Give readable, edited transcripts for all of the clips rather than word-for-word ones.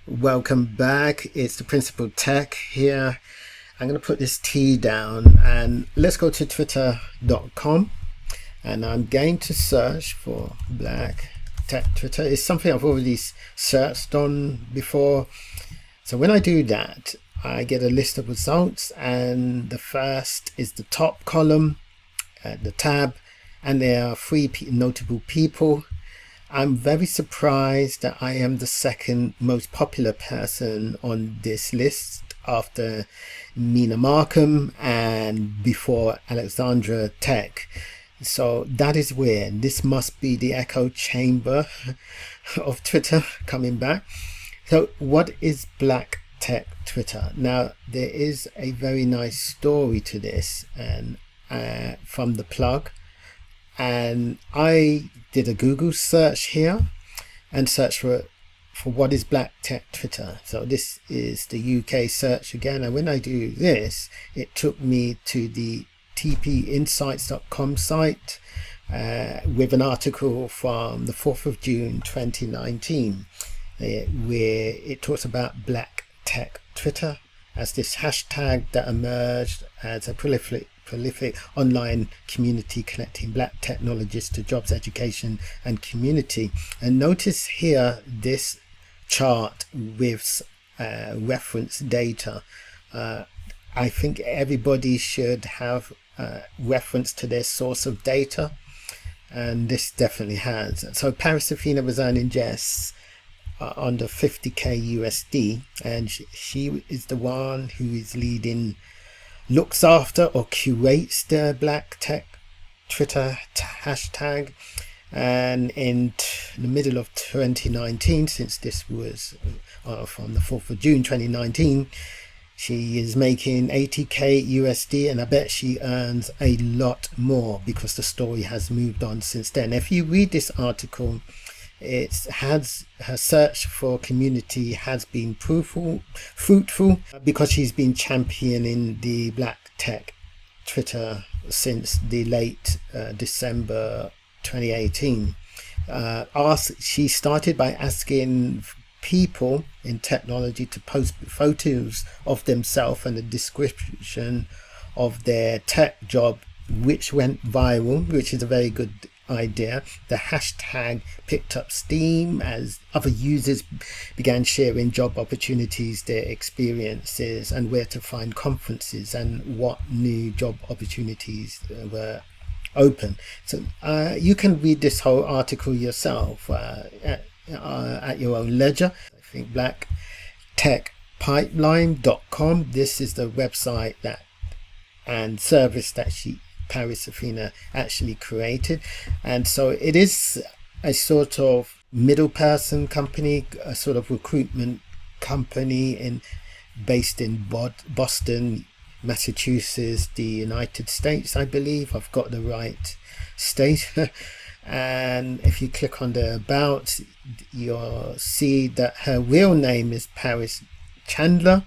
Welcome back. It's the Principal Tech here. I'm going to put this T down and let's go to twitter.com and I'm going to search for Black Tech Twitter. It's something I've already searched on before. So when I do that, I get a list of results, and the first is the top column at the tab, and there are three notable people. I'm very surprised that I am the second most popular person on this list after Nina Markham and before Alexandra Tech. So that is weird. This must be the echo chamber of Twitter coming back. So what is Black Tech Twitter? Now, there is a very nice story to this, and from the plug. And I did a Google search here and search for what is Black Tech Twitter. So this is the UK search again. And when I do this, it took me to the tpinsights.com site with an article from the 4th of June 2019 where it talks about Black Tech Twitter as this hashtag that emerged as a prolific online community connecting Black technologists to jobs, education and community. And notice here this chart with reference data. I think everybody should have reference to their source of data, and this definitely has. So Paris Athena was earning just under 50k USD, and she is the one who is looks after or curates the Black Tech Twitter hashtag. And in the middle of 2019, since this was from the 4th of June 2019, she is making 80k USD, and I bet she earns a lot more because the story has moved on since then. If you read this article, her search for community has been fruitful because she's been championing the Black Tech Twitter since the late December 2018. She started by asking people in technology to post photos of themselves and a description of their tech job, which went viral, which is a very good idea. The hashtag picked up steam as other users began sharing job opportunities, their experiences, and where to find conferences and what new job opportunities were open. So you can read this whole article yourself at your own leisure. I think blacktechpipeline.com. This is the website and service that Paris Athena actually created. And so it is a sort of middle person company, a sort of recruitment company based in Boston, Massachusetts, the United States, I believe. I've got the right state. And if you click on the about, you'll see that her real name is Paris Chandler,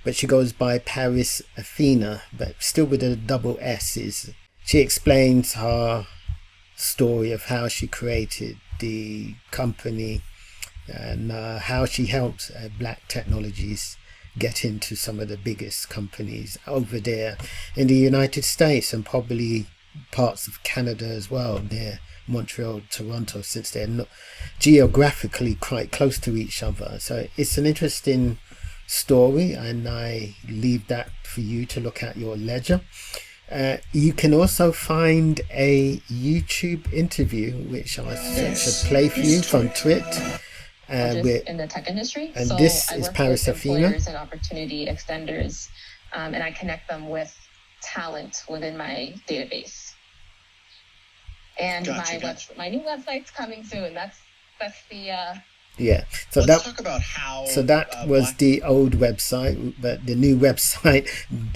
but she goes by Paris Athena, but still with a double S's. She explains her story of how she created the company and how she helps Black technologies get into some of the biggest companies over there in the United States and probably parts of Canada as well, near Montreal, Toronto, since they're not geographically quite close to each other. So it's an interesting story, and I leave that for you to look at your leisure. You can also find a YouTube interview which I should play for you from Twit. In the tech industry, and so this I is work Paris with Athena. employers and opportunity extenders, and I connect them with talent within my database. And my new website's coming soon. That's the yeah. So let's talk about how. So that was the old website, but the new website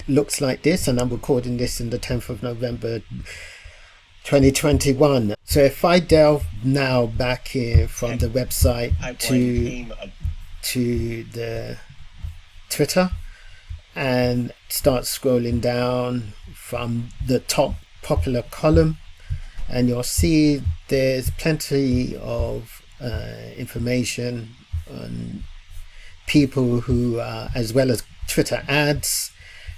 looks like this, and I'm recording this in the 10th of November 2021. So if I delve now back here from the website to the Twitter and start scrolling down from the top popular column, and you'll see there's plenty of information on people who as well as Twitter ads,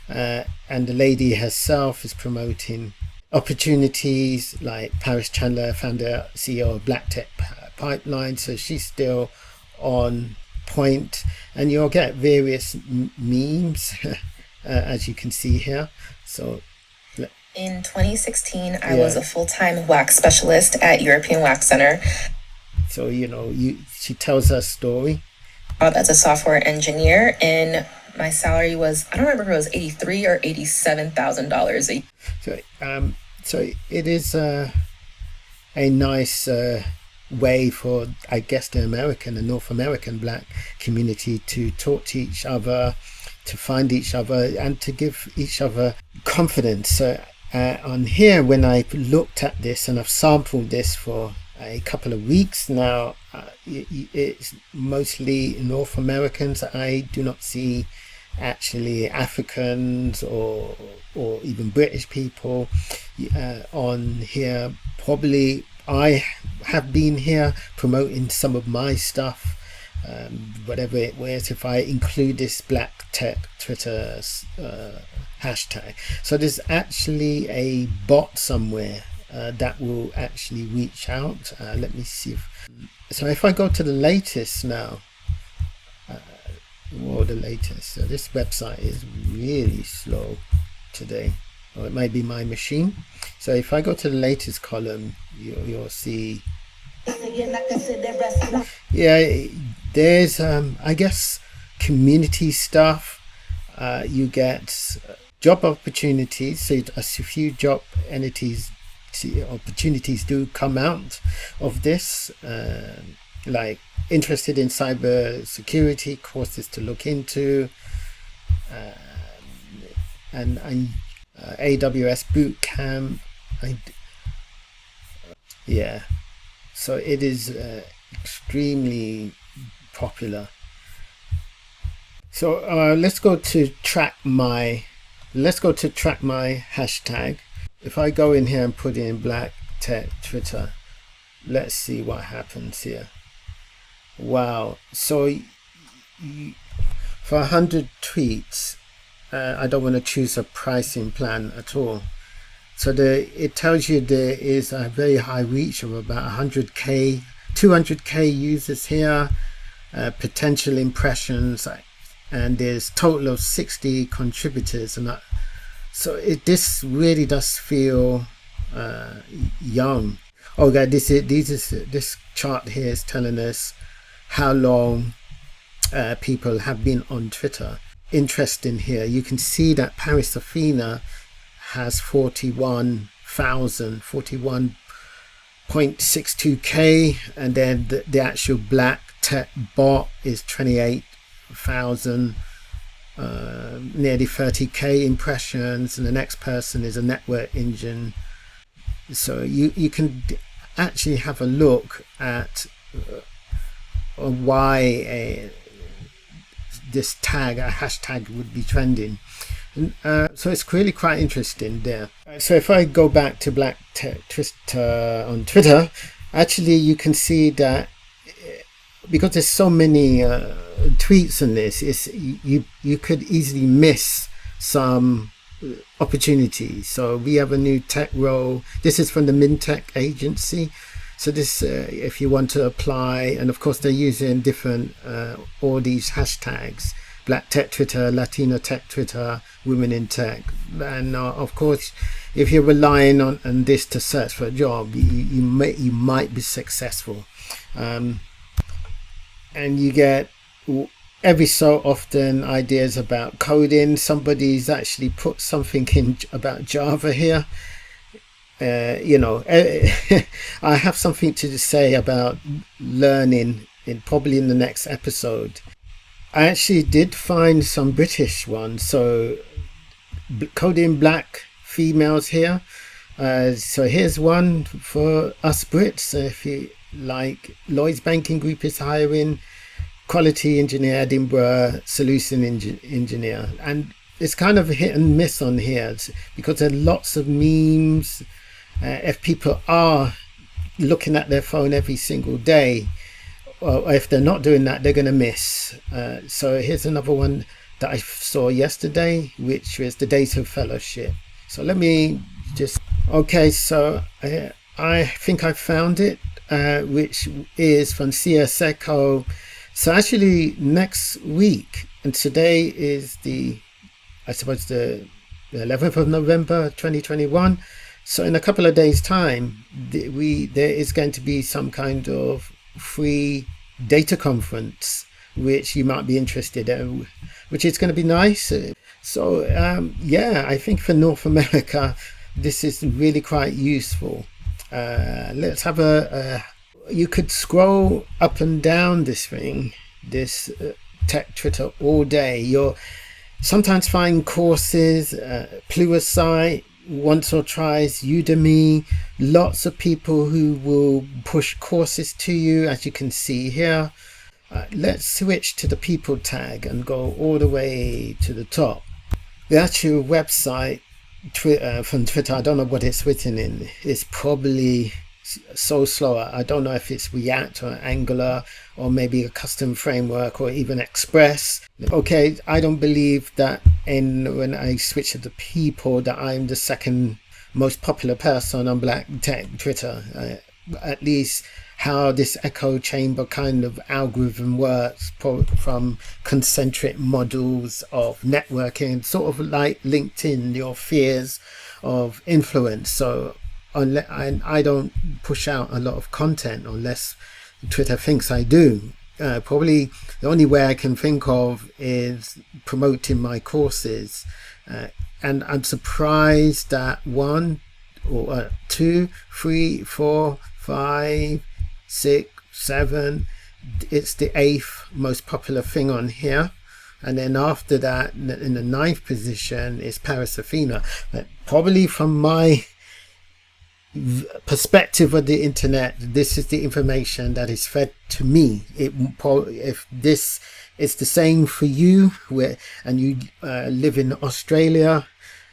and the lady herself is promoting opportunities, like Paris Chandler, founder CEO of Black Tech Pipeline, so she's still on point, and you'll get various memes as you can see here. So in 2016 I was a full-time wax specialist at European Wax Center. So she tells her story as a software engineer, and my salary was, I don't remember if it was $83,000 or $87,000 so it is a nice way for, I guess, the North American Black community to talk to each other, to find each other, and to give each other confidence. On here, when I looked at this, and I've sampled this for a couple of weeks now, it's mostly North Americans. I do not see actually Africans or even British people on here. Probably I have been here promoting some of my stuff, whatever it was, if I include this Black Tech Twitter hashtag. So there's actually a bot somewhere that will actually reach out. Let me see so if I go to the latest now, the latest, so this website is really slow today, or it may be my machine. So if I go to the latest column, you'll see there's I guess community stuff. You get job opportunities, so a few job opportunities do come out of this, like interested in cyber security, courses to look into, and AWS boot camp. So it is extremely popular. So let's go to track my hashtag. If I go in here and put in Black Tech Twitter, let's see what happens here. Wow. So for 100 tweets, I don't want to choose a pricing plan at all. So it tells you there is a very high reach of about 100k, 200k users here, potential impressions, and there's total of 60 contributors, and so this really does feel young. Okay, this chart here is telling us how long people have been on Twitter. Interesting here, you can see that Paris Athena has 41.62k, and then the actual Black Tech bot is 28,000, nearly 30k impressions, and the next person is a network engine. So you can actually have a look at why this tag, a hashtag, would be trending. So it's really quite interesting there. So if I go back to Black Tech Twitter on Twitter, actually you can see that because there's so many tweets in this, you could easily miss some opportunities. So we have a new tech role. This is from the MinTech agency. So this, if you want to apply, and of course they're using different all these hashtags: Black Tech Twitter, Latino Tech Twitter, Women in Tech, and of course, if you're relying on this to search for a job, you might be successful, and you get every so often ideas about coding. Somebody's actually put something in about Java here. I have something to say about learning probably in the next episode. I actually did find some British ones, so coding black females here. So here's one for us Brits. If you like, Lloyds Banking Group is hiring quality engineer, Edinburgh solution engineer, and it's kind of a hit and miss on here because there are lots of memes. If people are looking at their phone every single day, Well, if they're not doing that, they're going to miss. So here's another one that I saw yesterday, which was the Data Fellowship. So let me just... Okay, so I think I found it, which is from CS Echo. So actually next week, and today is the 11th of November 2021. So in a couple of days' time, there is going to be some kind of free data conference, which you might be interested in, which is going to be nice. So yeah, I think for North America, this is really quite useful. Let's have you could scroll up and down this thing, this Tech Twitter all day. You'll sometimes find courses, Pluralsight, Once or Twice, Udemy, lots of people who will push courses to you, as you can see here. Let's switch to the people tag and go all the way to the top. The actual website from Twitter, I don't know what it's written in. It's probably so slow. I don't know if it's React or Angular or maybe a custom framework or even Express. Okay, I don't believe that when I switch to the people that I'm the second most popular person on Black Tech Twitter. At least how this echo chamber kind of algorithm works from concentric models of networking, sort of like LinkedIn, your fears of influence. So I don't push out a lot of content unless Twitter thinks I do. Probably the only way I can think of is promoting my courses. And I'm surprised that 1 or 2, 3, 4, 5, 6, 7, it's the 8th most popular thing on here. And then after that, in the 9th position is Paris Athena. But probably from my perspective of the internet, this is the information that is fed to me. If this is the same for you, and you live in Australia,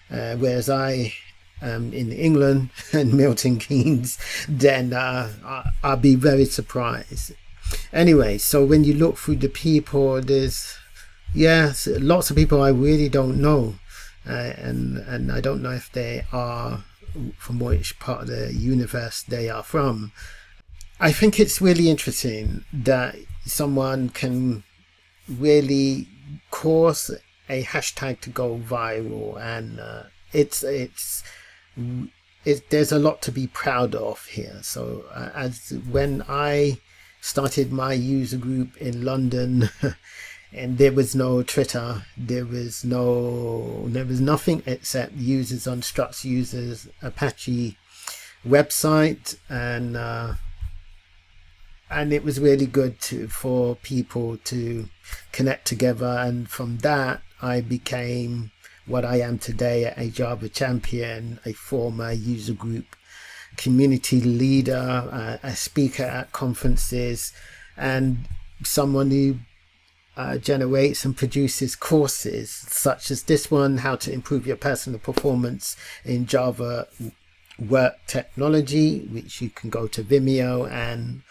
whereas I am in England and Milton Keynes, then I'll be very surprised. Anyway, so when you look through the people, there's lots of people I really don't know, and I don't know if they are from which part of the universe they are from. I think it's really interesting that someone can really cause a hashtag to go viral, and there's a lot to be proud of here. So as when I started my user group in London and there was no Twitter, there was nothing except users on Struts Users Apache website, and it was really good for people to connect together. And from that, I became what I am today, a Java champion, a former user group community leader, a speaker at conferences, and someone who generates and produces courses such as this one, How to Improve Your Personal Performance in Java Work Technology, which you can go to Vimeo and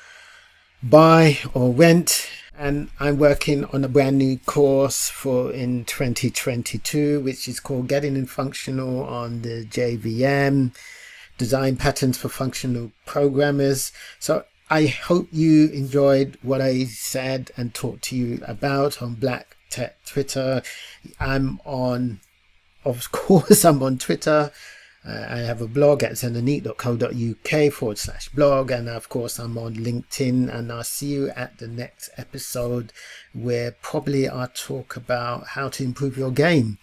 buy or rent. And I'm working on a brand new course in 2022, which is called Getting in Functional on the JVM, Design Patterns for Functional Programmers. So I hope you enjoyed what I said and talked to you about on Black Tech Twitter. Of course, I'm on Twitter. I have a blog at zenonique.co.uk/blog, and of course I'm on LinkedIn, and I'll see you at the next episode where probably I'll talk about how to improve your game.